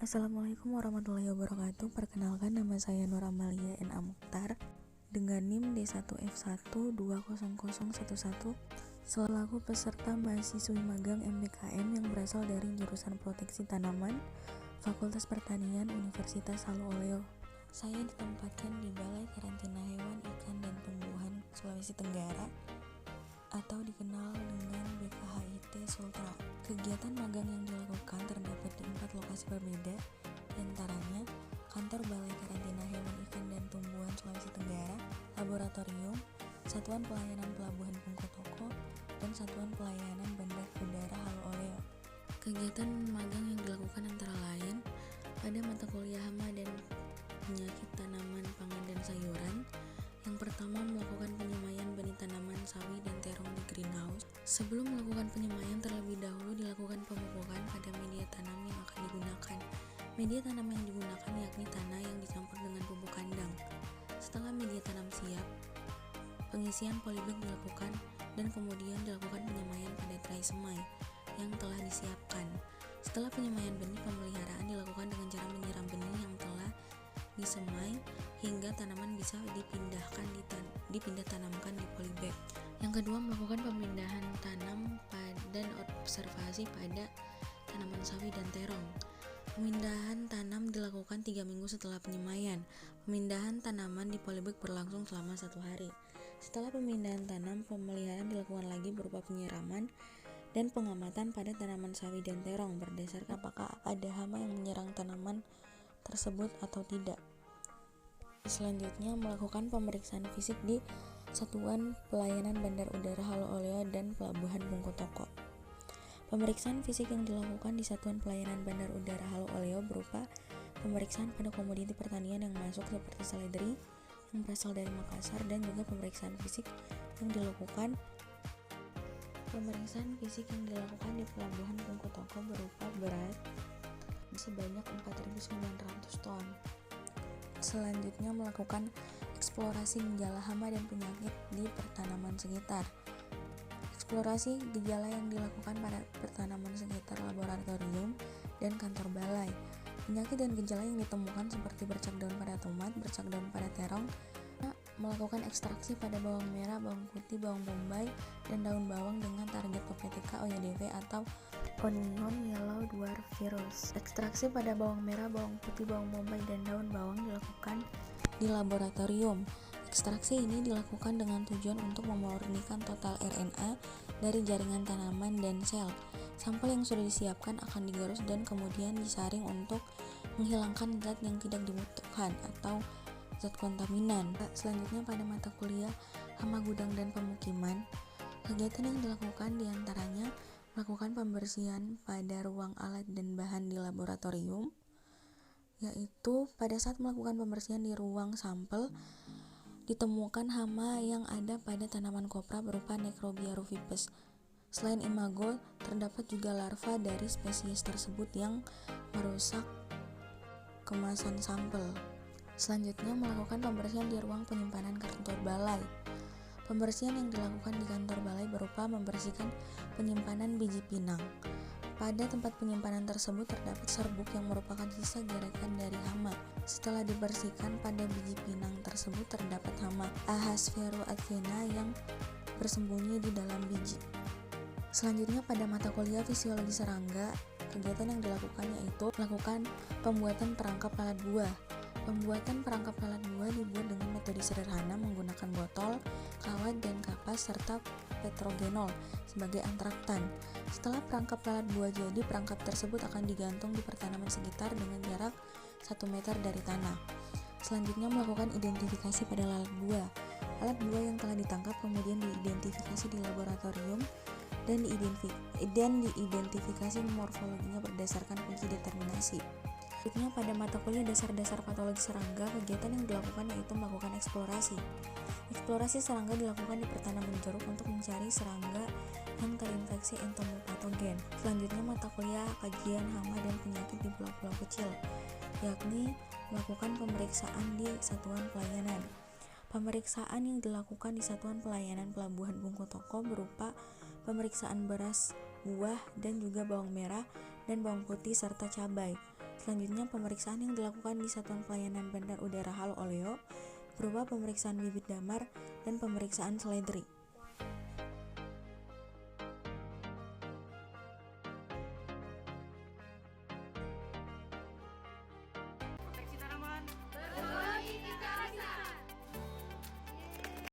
Assalamualaikum warahmatullahi wabarakatuh. Perkenalkan, nama saya Nur Amalia N. A. Mukhtar dengan NIM D1F1200011 selaku peserta mahasiswi magang MBKM yang berasal dari jurusan Proteksi Tanaman Fakultas Pertanian Universitas Halu Oleo. Saya ditempatkan di Balai Karantina Hewan, Ikan, dan Tumbuhan Sulawesi Tenggara atau dikenal dengan BKHIT Sultra. Kegiatan magang yang dilakukan terdapat di 4 lokasi berbeda, diantaranya Kantor Balai Karantina Hewan, Ikan, dan Tumbuhan Sulawesi Tenggara, Laboratorium, Satuan Pelayanan Pelabuhan Bungku Toko, dan Satuan Pelayanan Bandar Udara Halu Oleo. Kegiatan magang yang dilakukan antara lain pada mata kuliah hama dan penyakit tanaman pangan dan sayuran. Yang pertama, melakukan penyemaian benih tanaman sawi dan terong di greenhouse. Sebelum melakukan penyemaian, terlebih dahulu dilakukan pemupukan pada media tanam yang akan digunakan. Media tanam yang digunakan yakni tanah yang dicampur dengan pupuk kandang. Setelah media tanam siap, pengisian polybag dilakukan dan kemudian dilakukan penyemaian pada tray semai yang telah disiapkan. Setelah penyemaian benih, pemeliharaan dilakukan dengan cara menyiram benih yang telah disemai hingga tanaman bisa dipindah tanamkan di polybag. Yang kedua, melakukan pemindahan tanam dan observasi pada tanaman sawi dan terong. Pemindahan tanam dilakukan 3 minggu setelah penyemaian. Pemindahan tanaman di polybag berlangsung selama 1 hari. Setelah pemindahan tanam, pemeliharaan dilakukan lagi berupa penyiraman dan pengamatan pada tanaman sawi dan terong berdasarkan apakah ada hama yang menyerang tanaman tersebut atau tidak. Selanjutnya, melakukan pemeriksaan fisik di Satuan Pelayanan Bandar Udara Halu Oleo dan Pelabuhan Bungku Toko. Pemeriksaan fisik yang dilakukan di Satuan Pelayanan Bandar Udara Halu Oleo berupa pemeriksaan pada komoditi pertanian yang masuk seperti seledri yang berasal dari Makassar, dan juga pemeriksaan fisik yang dilakukan di Pelabuhan Bungku Toko berupa berat sebanyak 4.900 ton. Selanjutnya, melakukan eksplorasi gejala hama dan penyakit di pertanaman sekitar. Eksplorasi gejala yang dilakukan pada pertanaman sekitar laboratorium dan kantor balai. Penyakit dan gejala yang ditemukan seperti bercak daun pada tomat, bercak daun pada terong. Melakukan ekstraksi pada bawang merah, bawang putih, bawang bombay, dan daun bawang dengan target PPTK OYDV atau Onion Yellow Dwarf Virus. Ekstraksi pada bawang merah, bawang putih, bawang bombay, dan daun bawang dilakukan di laboratorium. Ekstraksi ini dilakukan dengan tujuan untuk memurnikan total RNA dari jaringan tanaman dan sel. Sampel yang sudah disiapkan akan digerus dan kemudian disaring untuk menghilangkan zat yang tidak dibutuhkan atau zat kontaminan. Selanjutnya, pada mata kuliah hama gudang dan pemukiman, kegiatan yang dilakukan diantaranya melakukan pembersihan pada ruang alat dan bahan di laboratorium, yaitu pada saat melakukan pembersihan di ruang sampel ditemukan hama yang ada pada tanaman kopra berupa Necrobia rufipes. Selain imago, terdapat juga larva dari spesies tersebut yang merusak kemasan sampel. Selanjutnya, melakukan pembersihan di ruang penyimpanan kantor balai. Pembersihan yang dilakukan di kantor balai berupa membersihkan penyimpanan biji pinang. Pada tempat penyimpanan tersebut terdapat serbuk yang merupakan sisa gerakan dari hama. Setelah dibersihkan, pada biji pinang tersebut terdapat hama Ahasveroathena yang bersembunyi di dalam biji. Selanjutnya, pada mata kuliah fisiologi serangga, kegiatan yang dilakukan yaitu melakukan pembuatan perangkap lalat buah. Pembuatan perangkap lalat buah dibuat dengan metode sederhana menggunakan botol, kawat, dan kapas serta petrogenol sebagai antraktan. Setelah perangkap lalat buah jadi, perangkap tersebut akan digantung di pertanaman sekitar dengan jarak 1 meter dari tanah. Selanjutnya, melakukan identifikasi pada lalat buah. Lalat buah yang telah ditangkap kemudian diidentifikasi di laboratorium dan diidentifikasi morfologinya berdasarkan kunci determinasi. Selanjutnya, pada mata kuliah dasar-dasar patologi serangga, kegiatan yang dilakukan yaitu melakukan eksplorasi. Eksplorasi serangga dilakukan di pertanaman jeruk untuk mencari serangga yang terinfeksi entomopatogen. Selanjutnya, mata kuliah kajian hama dan penyakit di pulau-pulau kecil, yakni melakukan pemeriksaan di Satuan Pelayanan. Pemeriksaan yang dilakukan di Satuan Pelayanan Pelabuhan Bungku Toko berupa pemeriksaan beras, buah, dan juga bawang merah dan bawang putih serta cabai. Selanjutnya, pemeriksaan yang dilakukan di Satuan Pelayanan Bandar Udara Halu Oleo berupa pemeriksaan bibit damar dan pemeriksaan seledri.